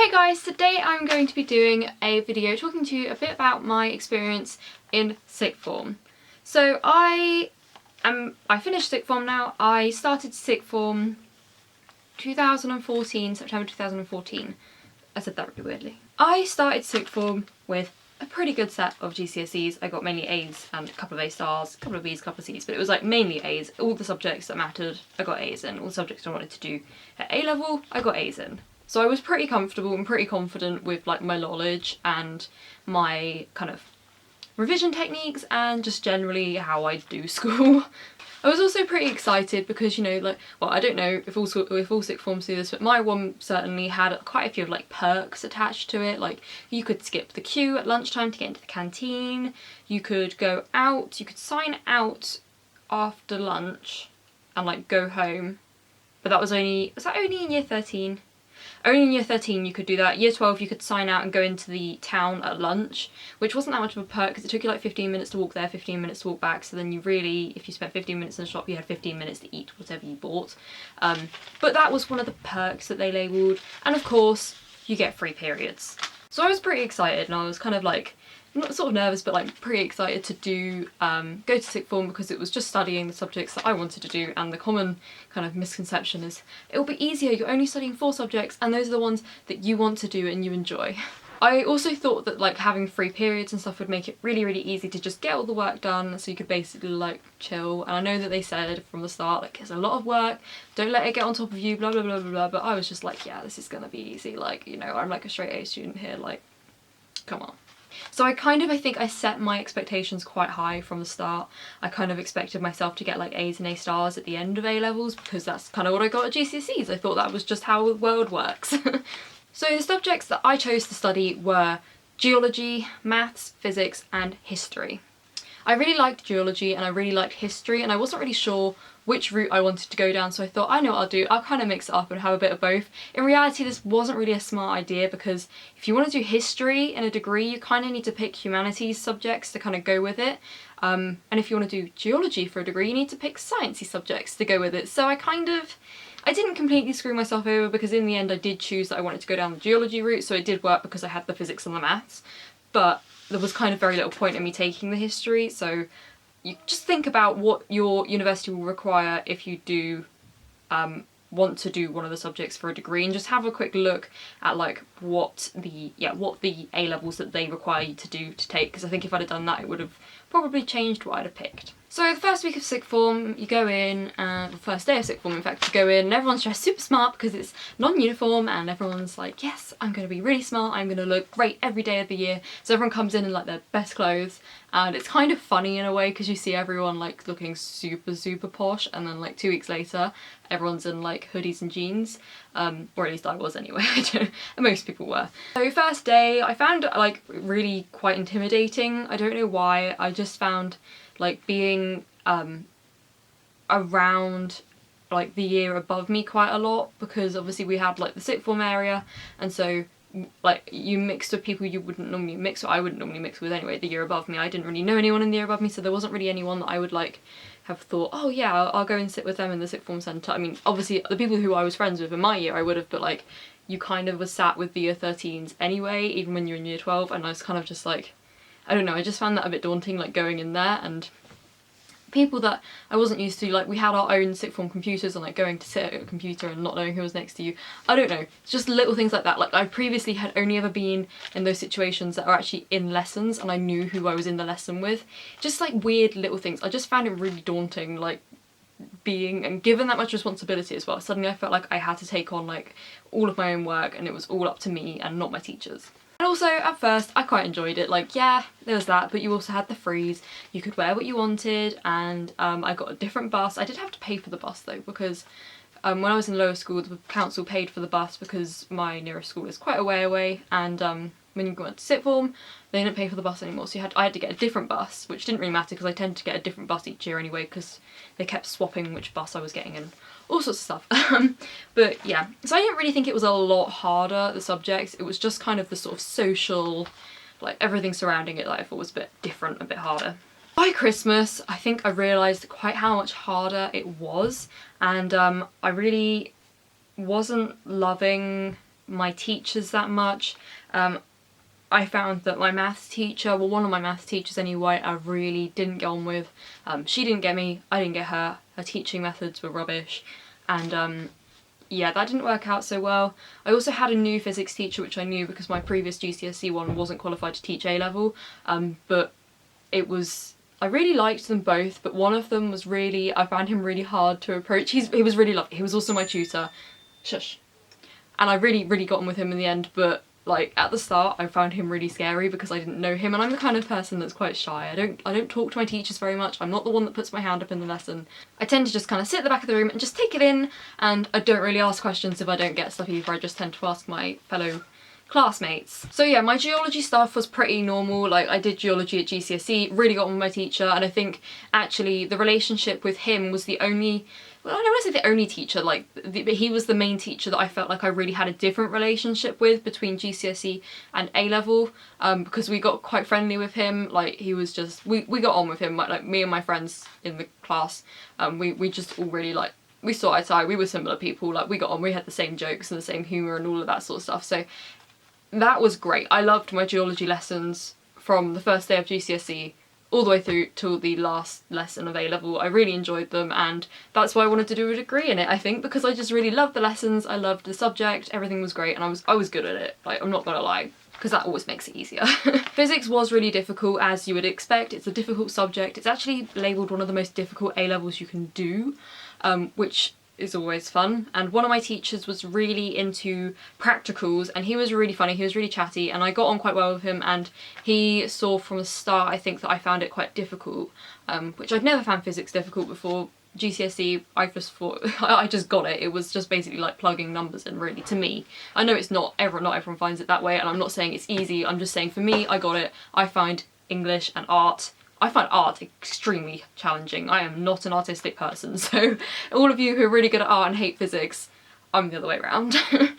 Hey guys, today I'm going to be doing a video talking to you a bit about my experience in sixth form. So I finished sixth form now. I started sixth form 2014, September 2014. I said that really weirdly. I started sixth form with a pretty good set of GCSEs. I got mainly A's and a couple of A stars, a couple of B's, a couple of C's, but it was like mainly A's. All the subjects that mattered, I got A's in. All the subjects I wanted to do at A level, I got A's in. So I was pretty comfortable and pretty confident with like my knowledge and my kind of revision techniques and just generally how I do school. I was also pretty excited because, you know, like, well, I don't know if all sixth forms do this, but my one certainly had quite a few like perks attached to it. Like, you could skip the queue at lunchtime to get into the canteen, you could go out, you could sign out after lunch and like go home. But that was only in year 13? Only in year 13 you could do that. Year 12 you could sign out and go into the town at lunch, which wasn't that much of a perk because it took you like 15 minutes to walk there, 15 minutes to walk back, so then you really, if you spent 15 minutes in the shop, you had 15 minutes to eat whatever you bought. But that was one of the perks that they labelled, and of course you get free periods. So I was pretty excited and I was kind of like, not sort of nervous, but like pretty excited to do go to sixth form because it was just studying the subjects that I wanted to do, and the common kind of misconception is it'll be easier, you're only studying 4 subjects and those are the ones that you want to do and you enjoy. I also thought that like having free periods and stuff would make it really easy to just get all the work done, so you could basically like chill. And I know that they said from the start like it's a lot of work, don't let it get on top of you, blah blah blah blah blah, but I was just like, yeah, this is gonna be easy, like, you know, I'm like a straight A student here, like, come on. So I think I set my expectations quite high from the start. I kind of expected myself to get like A's and A stars at the end of A levels because that's kind of what I got at GCSEs. I thought that was just how the world works. So the subjects that I chose to study were geology, maths, physics and history. I really liked geology and I really liked history, and I wasn't really sure which route I wanted to go down, so I thought, I know what I'll do, I'll kind of mix it up and have a bit of both. In reality this wasn't really a smart idea because if you want to do history in a degree you kind of need to pick humanities subjects to kind of go with it, and if you want to do geology for a degree you need to pick sciencey subjects to go with it. So I didn't completely screw myself over because in the end I did choose that I wanted to go down the geology route, so it did work because I had the physics and the maths, but there was kind of very little point in me taking the history. So you just think about what your university will require if you do want to do one of the subjects for a degree, and just have a quick look at like what the A levels that they require you to take, because I think if I'd have done that it would have probably changed what I'd have picked. So the first week of sixth form you go in, the first day of sixth form in fact, you go in and everyone's dressed super smart because it's non-uniform and everyone's like, yes, I'm going to be really smart, I'm going to look great every day of the year. So everyone comes in like their best clothes, and it's kind of funny in a way because you see everyone like looking super posh, and then like 2 weeks later everyone's in like hoodies and jeans, or at least I was anyway. I don't know, most people were. So first day I found like really quite intimidating. I don't know why, I just found like being around like the year above me quite a lot, because obviously we had like the sixth form area, and so like you mixed with people you wouldn't normally mix, or I wouldn't normally mix with anyway, the year above me. I didn't really know anyone in the year above me, so there wasn't really anyone that I would like have thought, oh yeah, I'll go and sit with them in the sixth form centre. I mean, obviously the people who I was friends with in my year I would have, but like you kind of was sat with the year 13s anyway, even when you're in year 12, and I was kind of just like, I don't know, I just found that a bit daunting, like going in there, and people that I wasn't used to, like we had our own sixth form computers, and like going to sit at a computer and not knowing who was next to you. I don't know, it's just little things like that. Like I previously had only ever been in those situations that are actually in lessons and I knew who I was in the lesson with. Just like weird little things. I just found it really daunting, like being and given that much responsibility as well. Suddenly I felt like I had to take on like all of my own work and it was all up to me and not my teachers. And also at first I quite enjoyed it, like yeah, there was that, but you also had the freeze, you could wear what you wanted, and I got a different bus. I did have to pay for the bus though, because when I was in lower school the council paid for the bus because my nearest school is quite a way away, and when you went to sixth form they didn't pay for the bus anymore, so I had to get a different bus, which didn't really matter because I tended to get a different bus each year anyway because they kept swapping which bus I was getting and all sorts of stuff. But yeah, so I didn't really think it was a lot harder, the subjects. It was just kind of the sort of social, like everything surrounding it that I thought was a bit different, a bit harder. By Christmas I think I realised quite how much harder it was, and I really wasn't loving my teachers that much. I found that my maths teacher, well, one of my maths teachers anyway, I really didn't get on with. She didn't get me, I didn't get her. Her teaching methods were rubbish, and yeah, that didn't work out so well. I also had a new physics teacher, which I knew because my previous GCSE one wasn't qualified to teach A-level, but it was, I really liked them both, but one of them was really, I found him really hard to approach. He was really lovely. He was also my tutor. Shush. And I really got on with him in the end, but like at the start I found him really scary because I didn't know him, and I'm the kind of person that's quite shy. I don't talk to my teachers very much. I'm not the one that puts my hand up in the lesson. I tend to just kind of sit at the back of the room and just take it in, and I don't really ask questions if I don't get stuff either. I just tend to ask my fellow classmates. So yeah, my geology stuff was pretty normal. Like, I did geology at GCSE, really got on with my teacher, and I think actually the relationship with him was the only, well, I don't want to say the only teacher, like, but he was the main teacher that I felt like I really had a different relationship with between GCSE and A-level, because we got quite friendly with him. Like, he was just, we got on with him, like me and my friends in the class, we just all really, like, we saw eye to eye, we were similar people, like, we got on, we had the same jokes and the same humour and all of that sort of stuff, so that was great. I loved my geology lessons from the first day of GCSE all the way through till the last lesson of A-level. I really enjoyed them, and that's why I wanted to do a degree in it, I think, because I just really loved the lessons, I loved the subject, everything was great, and I was good at it. Like, I'm not gonna lie, because that always makes it easier. Physics was really difficult, as you would expect. It's a difficult subject. It's actually labelled one of the most difficult A-levels you can do, which is always fun. And one of my teachers was really into practicals, and he was really funny, he was really chatty, and I got on quite well with him, and he saw from the start, I think, that I found it quite difficult, which I'd never found physics difficult before. GCSE, I just thought, I just got it. It was just basically like plugging numbers in, really, to me. I know it's not everyone finds it that way, and I'm not saying it's easy, I'm just saying for me, I got it. I find English and art, I find art extremely challenging. I am not an artistic person, so all of you who are really good at art and hate physics, I'm the other way around.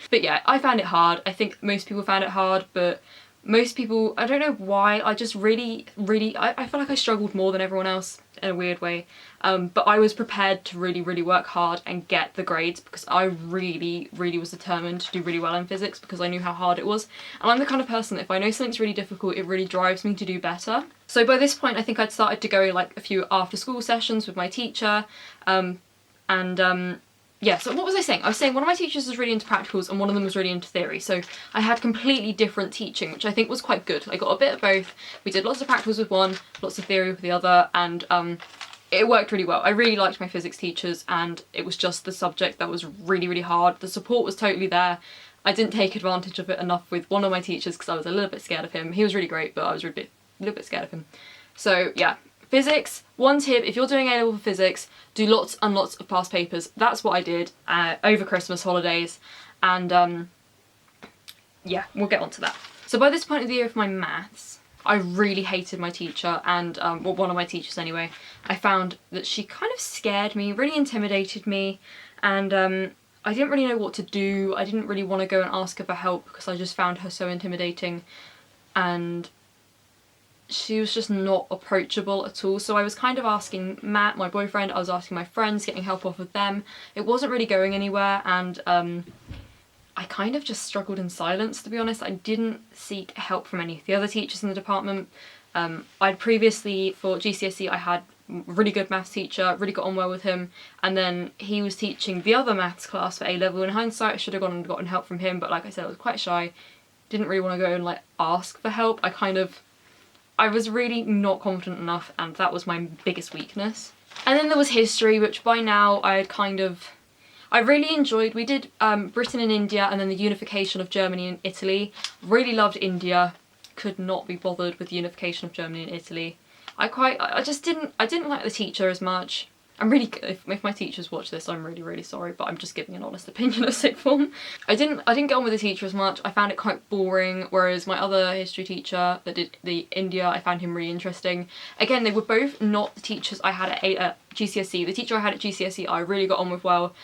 But yeah, I found it hard. I think most people found it hard, but most people, I don't know why, I just really, I feel like I struggled more than everyone else in a weird way. But I was prepared to really work hard and get the grades, because I really was determined to do really well in physics, because I knew how hard it was. And I'm the kind of person that if I know something's really difficult, it really drives me to do better. So by this point, I think I'd started to go like a few after school sessions with my teacher, yeah, so what was I saying? I was saying one of my teachers was really into practicals and one of them was really into theory. So I had completely different teaching, which I think was quite good. I got a bit of both. We did lots of practicals with one, lots of theory with the other, and it worked really well. I really liked my physics teachers, and it was just the subject that was really hard. The support was totally there. I didn't take advantage of it enough with one of my teachers because I was a little bit scared of him. He was really great, but I was a little bit scared of him. So yeah. Physics, one tip, if you're doing A-level for physics, do lots and lots of past papers. That's what I did over Christmas holidays, and yeah, we'll get on to that. So by this point of the year for my maths, I really hated my teacher, and well, one of my teachers anyway. I found that she kind of scared me, really intimidated me, and I didn't really know what to do. I didn't really want to go and ask her for help because I just found her so intimidating, and she was just not approachable at all. So I was kind of asking Matt, my boyfriend, I was asking my friends, getting help off of them. It wasn't really going anywhere, and I kind of just struggled in silence, to be honest. I didn't seek help from any of the other teachers in the department. I'd previously, for GCSE, I had a really good maths teacher, really got on well with him, and then he was teaching the other maths class for A-level. In hindsight, I should have gone and gotten help from him, but like I said, I was quite shy, didn't really want to go and like ask for help. I was really not confident enough, and that was my biggest weakness. And then there was history, which by now I really enjoyed. We did Britain and India, and then the unification of Germany and Italy. Really loved India. Could not be bothered with the unification of Germany and Italy. I didn't like the teacher as much. I'm really, if my teachers watch this, I'm really sorry, but I'm just giving an honest opinion of sixth form. I didn't get on with the teacher as much. I found it quite boring, whereas my other history teacher that did the India, I found him really interesting. Again, they were both not the teachers I had at GCSE. The teacher I had at GCSE I really got on with well.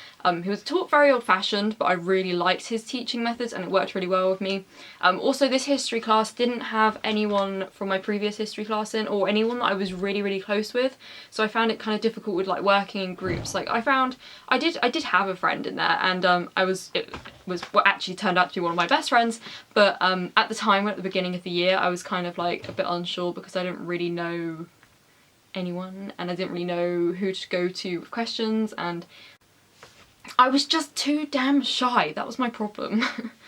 He was taught very old-fashioned, but I really liked his teaching methods and it worked really well with me. Also, this history class didn't have anyone from my previous history class in, or anyone that I was really close with, so I found it kind of difficult with like working in groups. Like I did have a friend in there, and it was what actually turned out to be one of my best friends, but at the time, at the beginning of the year, I was kind of like a bit unsure because I didn't really know anyone and I didn't really know who to go to with questions, and I was just too damn shy. That was my problem.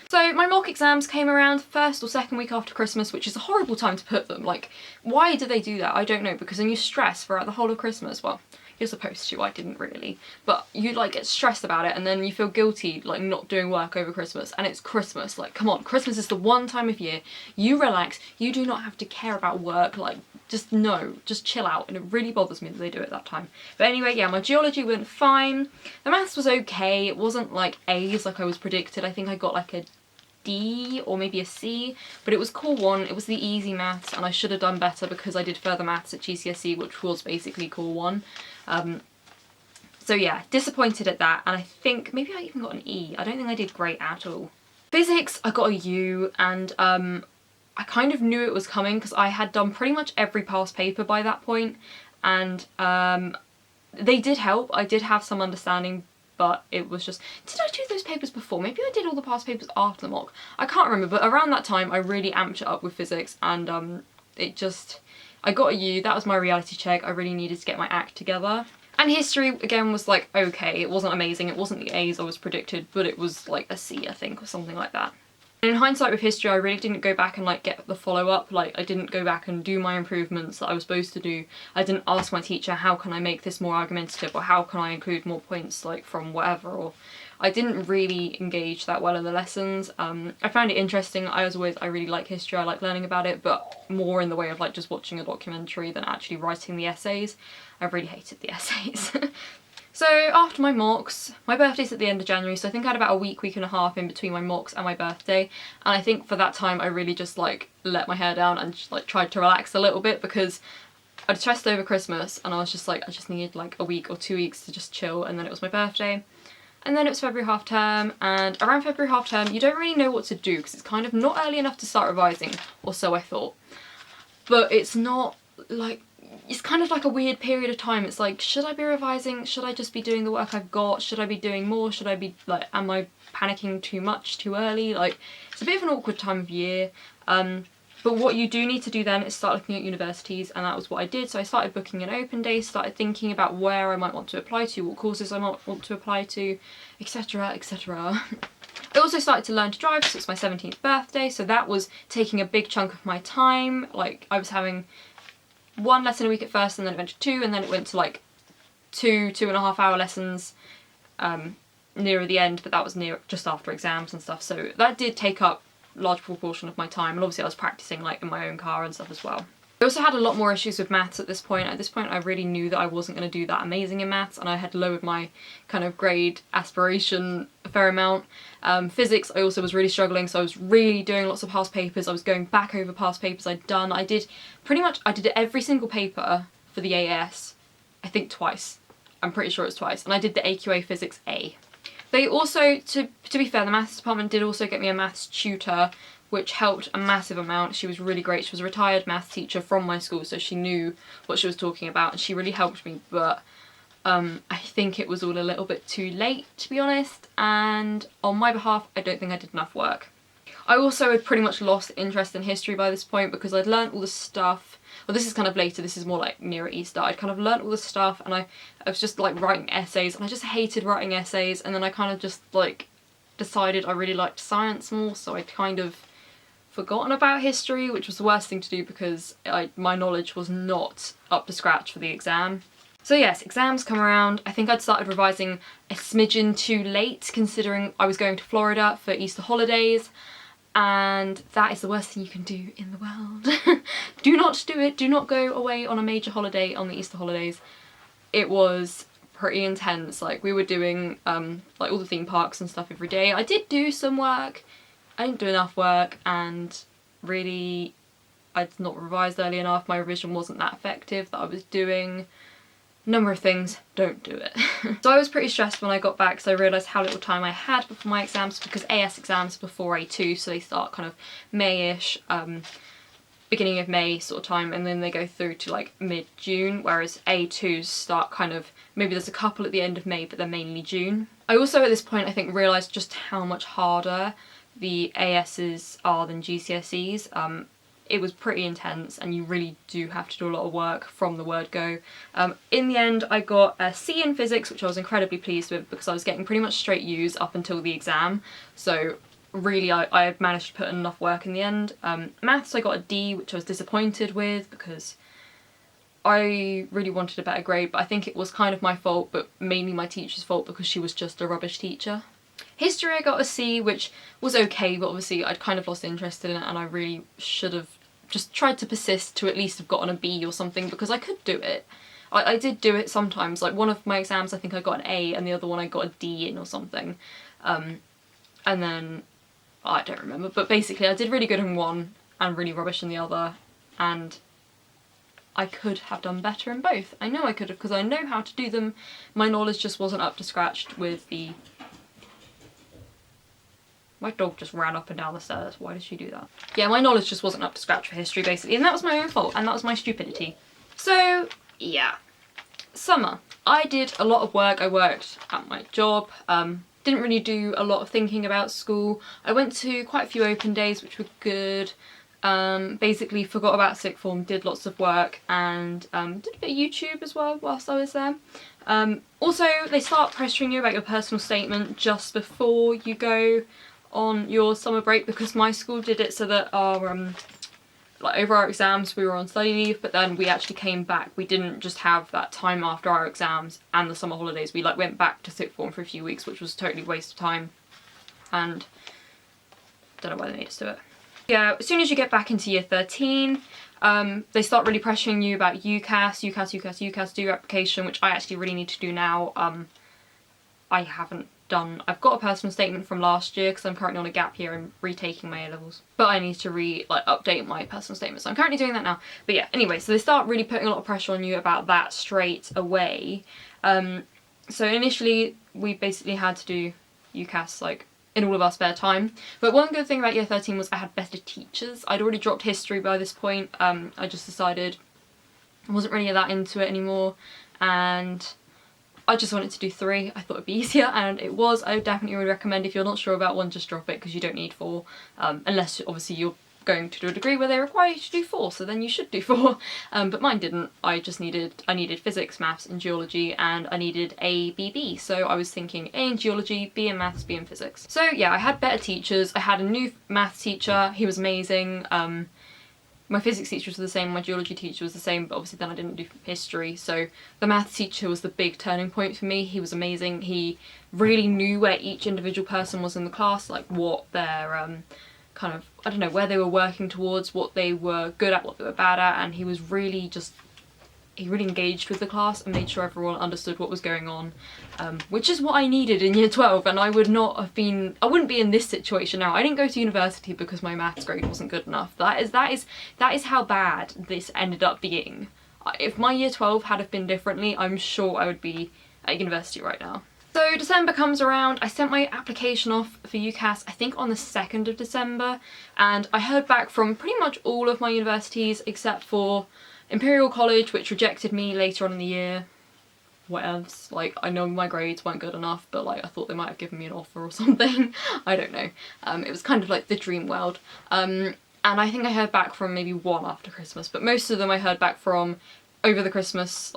So my mock exams came around first or second week after Christmas, which is a horrible time to put them. Like, why do they do that? I don't know, because then you stress throughout the whole of Christmas. Well, you're supposed to, I didn't really, but you like get stressed about it and then you feel guilty like not doing work over Christmas, and it's Christmas. Like, come on, Christmas is the one time of year you relax, you do not have to care about work. Like, just chill out, and it really bothers me that they do it that time. But anyway, yeah, my geology went fine. The maths was okay. It wasn't like A's like I was predicted. I think I got like a D or maybe a C, but it was core 1. It was the easy maths, and I should have done better because I did further maths at GCSE, which was basically core 1. So yeah, disappointed at that, and I think maybe I even got an E. I don't think I did great at all. Physics, I got a U, and I kind of knew it was coming because I had done pretty much every past paper by that point, and they did help. I did have some understanding, but it was just, did I do those papers before? Maybe I did all the past papers after the mock. I can't remember, but around that time I really amped it up with physics, and I got a U. That was my reality check. I really needed to get my act together. And history, again, was like okay. It wasn't amazing. It wasn't the A's I was predicted, but it was like a C, I think, or something like that. And in hindsight with history, I really didn't go back and like get the follow-up. Like, I didn't go back and do my improvements that I was supposed to do. I didn't ask my teacher, how can I make this more argumentative, or how can I include more points like from whatever, or I didn't really engage that well in the lessons. I found it interesting. I really like history, I like learning about it, but more in the way of like just watching a documentary than actually writing the essays. I really hated the essays. So after my mocks, my birthday's at the end of January, so I think I had about a week and a half in between my mocks and my birthday, and I think for that time I really just like let my hair down and just, like tried to relax a little bit, because I'd stressed over Christmas and I was just like, I just needed like a week or 2 weeks to just chill, and then it was my birthday. And then it was February half term, and around February half term you don't really know what to do because it's kind of not early enough to start revising, or so I thought. But it's not like, it's kind of like a weird period of time. It's like, should I be revising? Should I just be doing the work I've got? Should I be doing more? Should I be like, am I panicking too much too early? Like, it's a bit of an awkward time of year. But what you do need to do then is start looking at universities, and that was what I did. So I started booking an open day, started thinking about where I might want to apply to, what courses I might want to apply to, etc, etc. I also started to learn to drive, so it's my 17th birthday, so that was taking a big chunk of my time. Like, I was having 1 lesson a week at first, and then it went to 2, and then it went to like 2.5 hour lessons nearer the end, but that was just after exams and stuff, so that did take up a large proportion of my time, and obviously I was practicing like in my own car and stuff as well. I also had a lot more issues with maths at this point. At this point I really knew that I wasn't going to do that amazing in maths, and I had lowered my kind of grade aspiration a fair amount. Physics I also was really struggling, so I was really doing lots of past papers. I was going back over past papers I'd done. I did every single paper for the AS, I think twice. I'm pretty sure it's twice. And I did the AQA Physics A. They also, to be fair, the maths department did also get me a maths tutor, which helped a massive amount. She was really great. She was a retired maths teacher from my school, so she knew what she was talking about, and she really helped me, but I think it was all a little bit too late, to be honest, and on my behalf I don't think I did enough work. I also had pretty much lost interest in history by this point, because I'd learnt all the stuff. Well, this is kind of later, this is more like nearer Easter. I'd kind of learnt all the stuff, and I was just like writing essays, and I just hated writing essays, and then I kind of just like decided I really liked science more, so I'd kind of forgotten about history, which was the worst thing to do because my knowledge was not up to scratch for the exam. So yes, exams come around. I think I'd started revising a smidgen too late, considering I was going to Florida for Easter holidays, and that is the worst thing you can do in the world. Do not do it. Do not go away on a major holiday on the Easter holidays. It was pretty intense. Like, we were doing like all the theme parks and stuff every day. I did do some work. I didn't do enough work, and really I'd not revised early enough. My revision wasn't that effective that I was doing. number of things, don't do it. So I was pretty stressed when I got back, so I realised how little time I had before my exams, because AS exams are before A2, so they start kind of May-ish, beginning of May sort of time, and then they go through to like mid-June, whereas A2s start kind of, maybe there's a couple at the end of May, but they're mainly June. I also at this point I think realised just how much harder the ASs are than GCSEs. It was pretty intense and you really do have to do a lot of work from the word go. In the end I got a C in physics, which I was incredibly pleased with because I was getting pretty much straight U's up until the exam, so really I had managed to put enough work in the end. Maths I got a D, which I was disappointed with because I really wanted a better grade, but I think it was kind of my fault, but mainly my teacher's fault because she was just a rubbish teacher. History I got a C, which was okay, but obviously I'd kind of lost interest in it and I really should have just tried to persist to at least have gotten a B or something, because I could do it. I did do it sometimes, like one of my exams I think I got an A and the other one I got a D in or something. And then, I don't remember, but basically I did really good in one and really rubbish in the other, and I could have done better in both. I know I could have, because I know how to do them. My knowledge just wasn't up to scratch with the... My dog just ran up and down the stairs. Why did she do that? Yeah, my knowledge just wasn't up to scratch for history, basically, and that was my own fault, and that was my stupidity. So, yeah. Summer. I did a lot of work. I worked at my job. Didn't really do a lot of thinking about school. I went to quite a few open days, which were good. Basically forgot about sixth form, did lots of work, and did a bit of YouTube as well whilst I was there. Also, they start pressuring you about your personal statement just before you go on your summer break, because my school did it so that our like over our exams we were on study leave, but then we actually came back. We didn't just have that time after our exams and the summer holidays. We like went back to sixth form for a few weeks, which was totally a waste of time, and don't know why they made us do it. Yeah, as soon as you get back into year 13, they start really pressuring you about UCAS, do your application, which I actually really need to do now. I haven't done. I've got a personal statement from last year because I'm currently on a gap year and retaking my A-levels. But I need to update my personal statement, so I'm currently doing that now. But yeah, anyway, so they start really putting a lot of pressure on you about that straight away. So initially we basically had to do UCAS like in all of our spare time. But one good thing about year 13 was I had better teachers. I'd already dropped history by this point. I just decided I wasn't really that into it anymore, and I just wanted to do 3. I thought it'd be easier, and it was. I definitely would recommend, if you're not sure about one, just drop it, because you don't need 4, unless obviously you're going to do a degree where they require you to do 4, so then you should do 4. But mine didn't. I needed physics, maths and geology, and I needed A, B, B. So I was thinking A in geology, B in maths, B in physics. So yeah, I had better teachers. I had a new maths teacher. He was amazing. My physics teacher was the same, my geology teacher was the same, but obviously then I didn't do history, so the maths teacher was the big turning point for me. He was amazing. He really knew where each individual person was in the class, like what their kind of, I don't know, where they were working towards, what they were good at, what they were bad at, and he was really he really engaged with the class and made sure everyone understood what was going on, which is what I needed in year 12, and I wouldn't be in this situation now. I didn't go to university because my maths grade wasn't good enough. That is how bad this ended up being. If my year 12 had have been differently, I'm sure I would be at university right now. So December comes around. I sent my application off for UCAS, I think on the 2nd of December, and I heard back from pretty much all of my universities except for Imperial College, which rejected me later on in the year. What else? Like, I know my grades weren't good enough, but like I thought they might have given me an offer or something. I don't know. It was kind of like the dream world. And I think I heard back from maybe 1 after Christmas, but most of them I heard back from over Christmas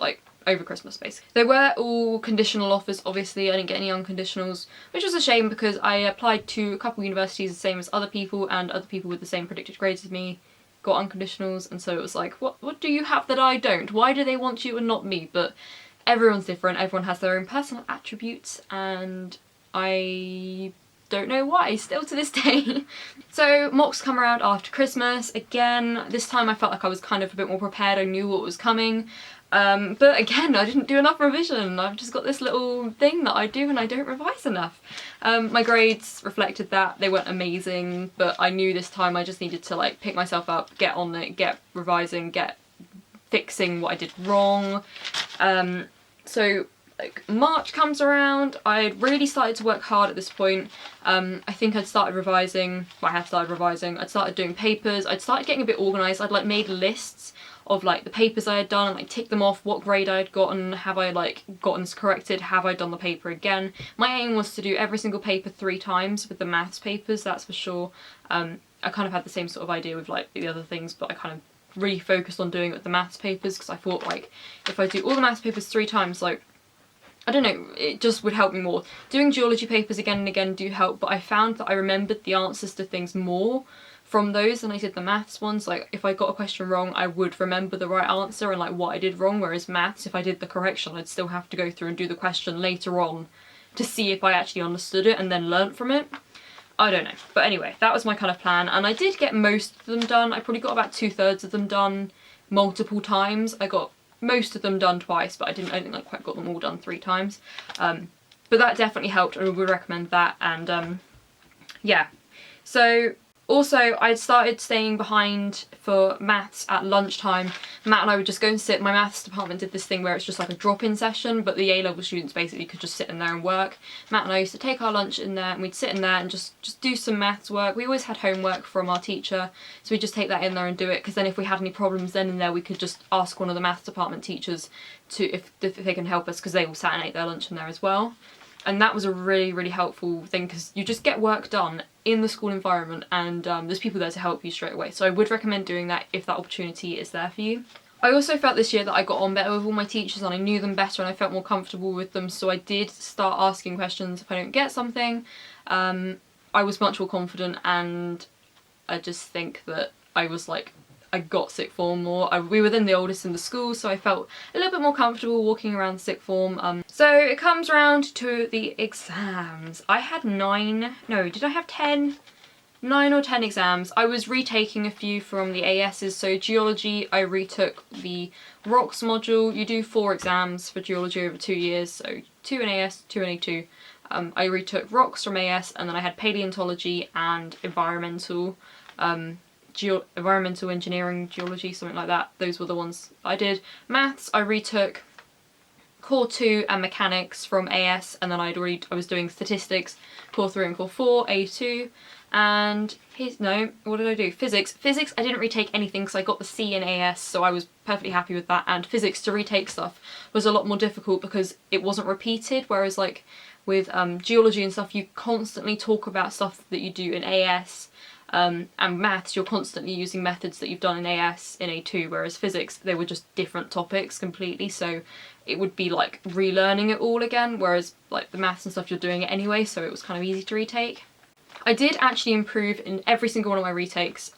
basically. They were all conditional offers, obviously. I didn't get any unconditionals, which was a shame because I applied to a couple universities the same as other people, and other people with the same predicted grades as me got unconditionals, and so it was like, what do you have that I don't? Why do they want you and not me? But everyone's different, everyone has their own personal attributes, and I don't know why, still to this day. So mocks come around after Christmas. Again, this time I felt like I was kind of a bit more prepared, I knew what was coming. But again, I didn't do enough revision. I've just got this little thing that I do and I don't revise enough. My grades reflected that. They weren't amazing, but I knew this time I just needed to like pick myself up, get on it, get revising, get fixing what I did wrong. So like March comes around, I had really started to work hard at this point. I think I'd started revising, well, I had started revising, I'd started doing papers, I'd started getting a bit organised. I'd like made lists of like the papers I had done and like tick them off, what grade I had gotten, have I like gotten corrected, have I done the paper again. My aim was to do every single paper 3 times with the maths papers, that's for sure. I kind of had the same sort of idea with like the other things, but I kind of really focused on doing it with the maths papers because I thought like if I do all the maths papers 3 times, like I don't know, it just would help me more. Doing geology papers again and again do help, but I found that I remembered the answers to things more from those than I did the maths ones. Like if I got a question wrong, I would remember the right answer and like what I did wrong, whereas maths, if I did the correction, I'd still have to go through and do the question later on to see if I actually understood it and then learnt from it. I don't know. But anyway, that was my kind of plan, and I did get most of them done. I probably got about 2/3 of them done multiple times. I got most of them done twice, but I don't think I quite got them all done 3 times. But that definitely helped, and I would recommend that. And yeah, so also I'd started staying behind for maths at lunchtime. Matt and I would just go and sit. My maths department did this thing where it's just like a drop-in session, but the A-level students basically could just sit in there and work. Matt and I used to take our lunch in there and we'd sit in there and just do some maths work. We always had homework from our teacher, so we'd just take that in there and do it, because then if we had any problems then and there we could just ask one of the maths department teachers to if they can help us, because they all sat and ate their lunch in there as well. And that was a really, really helpful thing, because you just get work done in the school environment, and there's people there to help you straight away. So I would recommend doing that if that opportunity is there for you. I also felt this year that I got on better with all my teachers and I knew them better and I felt more comfortable with them, so I did start asking questions if I don't get something. I was much more confident, and I just think that I was like, I got sixth form more. We were then the oldest in the school, so I felt a little bit more comfortable walking around sixth form. So it comes around to the exams. I had 9, no, did I have 10? 9 or 10 exams. I was retaking a few from the ASs, so Geology, I retook the Rocks module. You do 4 exams for Geology over 2 years, so 2 in AS, 2 in A2. I retook Rocks from AS, and then I had Paleontology and Environmental. Environmental engineering, geology, something like that. Those were the ones I did. Maths, I retook Core 2 and Mechanics from AS, and then I was doing Statistics, Core 3 and Core 4, A2, and what did I do? Physics. Physics, I didn't retake anything because I got the C in AS, so I was perfectly happy with that, and physics, to retake stuff was a lot more difficult because it wasn't repeated, whereas like with geology and stuff, you constantly talk about stuff that you do in AS, and maths, you're constantly using methods that you've done in AS in A2, whereas physics, they were just different topics completely, so it would be like relearning it all again, whereas like the maths and stuff, you're doing it anyway, so it was kind of easy to retake. I did actually improve in every single one of my retakes,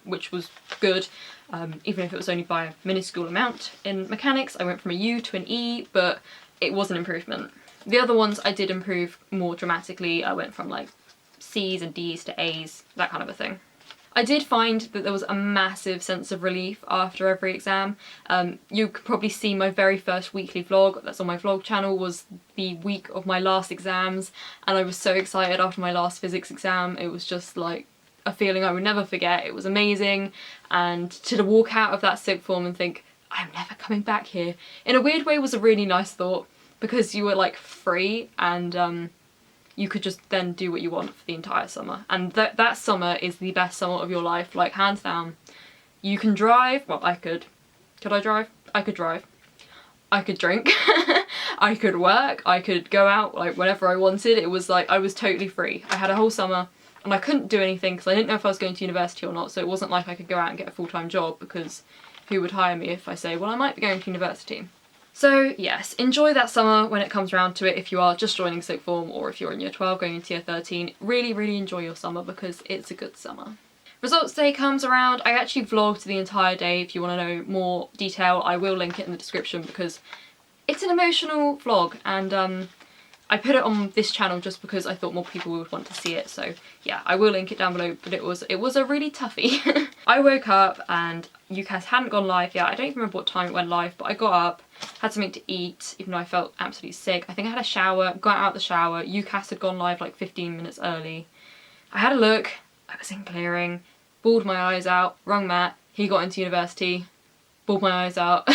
which was good, even if it was only by a minuscule amount. In Mechanics, I went from a U to an E, but it was an improvement. The other ones I did improve more dramatically. I went from like C's and D's to A's, that kind of a thing. I did find that there was a massive sense of relief after every exam. You could probably see my very first weekly vlog that's on my vlog channel was the week of my last exams, and I was so excited after my last physics exam. It was just like a feeling I would never forget. It was amazing, and to walk out of that sixth form and think, I'm never coming back here, in a weird way was a really nice thought, because you were like free, and you could just then do what you want for the entire summer. And that summer is the best summer of your life, like hands down. You can drive, well I could. Could I drive? I could drive. I could drink. I could work. I could go out like whenever I wanted. It was like I was totally free. I had a whole summer and I couldn't do anything because I didn't know if I was going to university or not, so it wasn't like I could go out and get a full-time job, because who would hire me if I say, well, I might be going to university. So yes, enjoy that summer when it comes around to it, if you are just joining sixth form or if you're in year 12 going into year 13. Really, really enjoy your summer because it's a good summer. Results day comes around. I actually vlogged the entire day. If you want to know more detail, I will link it in the description because it's an emotional vlog, and I put it on this channel just because I thought more people would want to see it. So yeah, I will link it down below, but it was a really toughie. I woke up and UCAS hadn't gone live yet. I don't even remember what time it went live, but I got up, had something to eat, even though I felt absolutely sick. I think I had a shower, got out of the shower. UCAS had gone live like 15 minutes early. I had a look, I was in clearing, bawled my eyes out, rung Matt, he got into university. bawled my eyes out.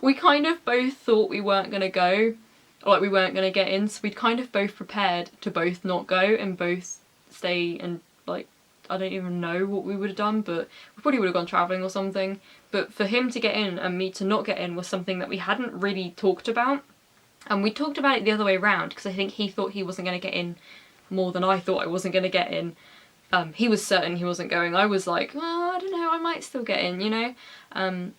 We kind of both thought we weren't going to go, or like we weren't going to get in, so we'd kind of both prepared to both not go and both stay, and like, I don't even know what we would have done, but we probably would have gone travelling or something. But for him to get in and me to not get in was something that we hadn't really talked about. And we talked about it the other way around, because I think he thought he wasn't going to get in more than I thought I wasn't going to get in. He was certain he wasn't going. I was like, well, I don't know, I might still get in, you know?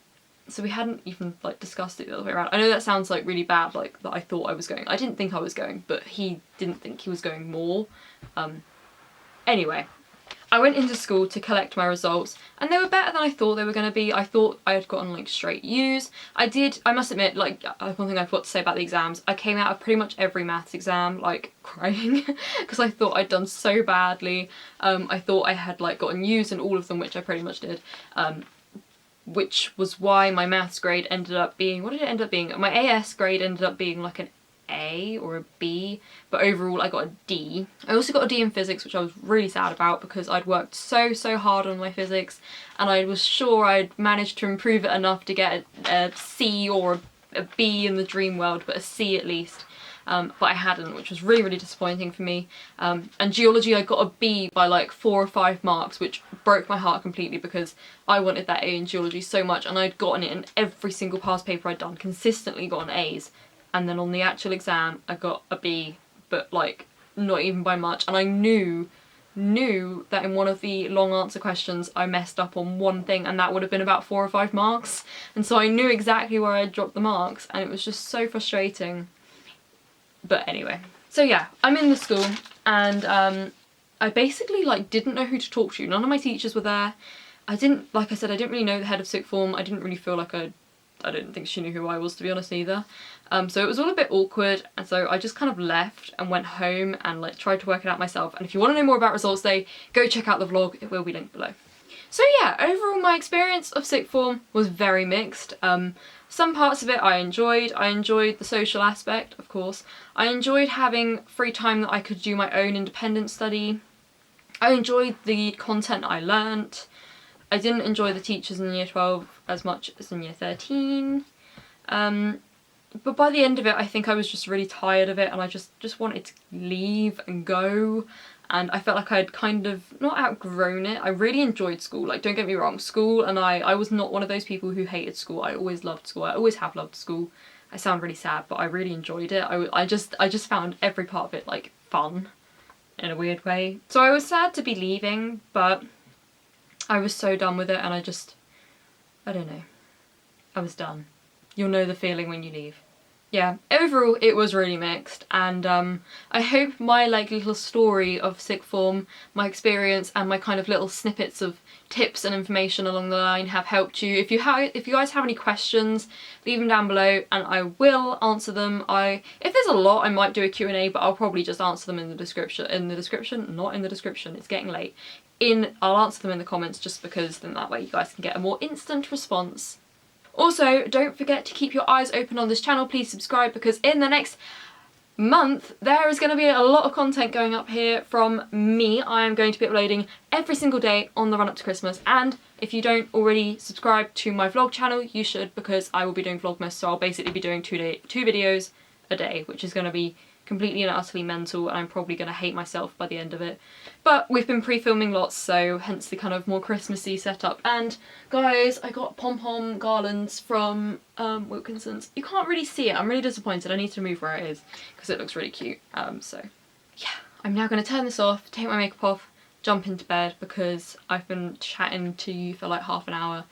So we hadn't even like discussed it the other way around. I know that sounds like really bad, like that I thought I was going. I didn't think I was going, but he didn't think he was going more. Anyway, I went into school to collect my results, and they were better than I thought they were going to be. I thought I had gotten like straight U's. I must admit, like, one thing I've got to say about the exams, I came out of pretty much every maths exam like crying because I thought I'd done so badly. I thought I had like gotten U's in all of them, which I pretty much did. Which was why my maths grade ended up being, what did it end up being? My AS grade ended up being like an A or a B, but overall I got a D. I also got a D in physics, which I was really sad about because I'd worked so hard on my physics, and I was sure I'd managed to improve it enough to get a C or a B in the dream world, but a C at least. But I hadn't, which was really disappointing for me. And Geology, I got a B by like 4 or 5 marks, which broke my heart completely because I wanted that A in Geology so much, and I'd gotten it in every single past paper I'd done, consistently gotten A's. And then on the actual exam, I got a B, but like not even by much. And I knew that in one of the long answer questions I messed up on one thing, and that would have been about 4 or 5 marks. And so I knew exactly where I'd dropped the marks, and it was just so frustrating. But anyway, so yeah, I'm in the school, and I basically like didn't know who to talk to. None of my teachers were there. Like I said, I didn't really know the head of sixth form. I didn't really feel like I didn't think she knew who I was, to be honest, either. So it was all a bit awkward, and so I just kind of left and went home and like tried to work it out myself. And if you want to know more about results day, go check out the vlog, it will be linked below. So yeah, overall my experience of sixth form was very mixed. Some parts of it I enjoyed. I enjoyed the social aspect, of course. I enjoyed having free time that I could do my own independent study. I enjoyed the content I learnt. I didn't enjoy the teachers in year 12 as much as in year 13. But by the end of it, I think I was just really tired of it, and I just wanted to leave and go. And I felt like I'd kind of not outgrown it. I really enjoyed school, like don't get me wrong, school, and I was not one of those people who hated school. I always loved school. I always have loved school. I sound really sad, but I really enjoyed it. I just found every part of it like fun in a weird way. So I was sad to be leaving, but I was so done with it, and I don't know. I was done. You'll know the feeling when you leave. Yeah, overall it was really mixed, and I hope my like little story of sixth form, my experience, and my kind of little snippets of tips and information along the line have helped you. If you guys have any questions, leave them down below and I will answer them. If there's a lot, I might do a Q&A, but I'll probably just answer them in the description. Not in the description, it's getting late. I'll answer them in the comments, just because then that way you guys can get a more instant response. Also, don't forget to keep your eyes open on this channel. Please subscribe, because in the next month there is going to be a lot of content going up here from me. I am going to be uploading every single day on the run up to Christmas, and if you don't already subscribe to my vlog channel, you should, because I will be doing Vlogmas, so I'll basically be doing two videos a day, which is going to be completely and utterly mental, and I'm probably going to hate myself by the end of it. But we've been pre-filming lots, so hence the kind of more Christmassy setup. And guys, I got pom-pom garlands from Wilkinson's. You can't really see it, I'm really disappointed. I need to move where it is because it looks really cute. So yeah, I'm now going to turn this off, take my makeup off, jump into bed, because I've been chatting to you for like half an hour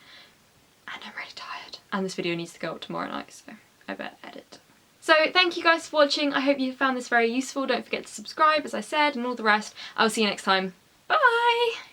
and I'm really tired. And this video needs to go up tomorrow night, so I better edit. So thank you guys for watching. I hope you found this very useful. Don't forget to subscribe, as I said, and all the rest. I'll see you next time. Bye!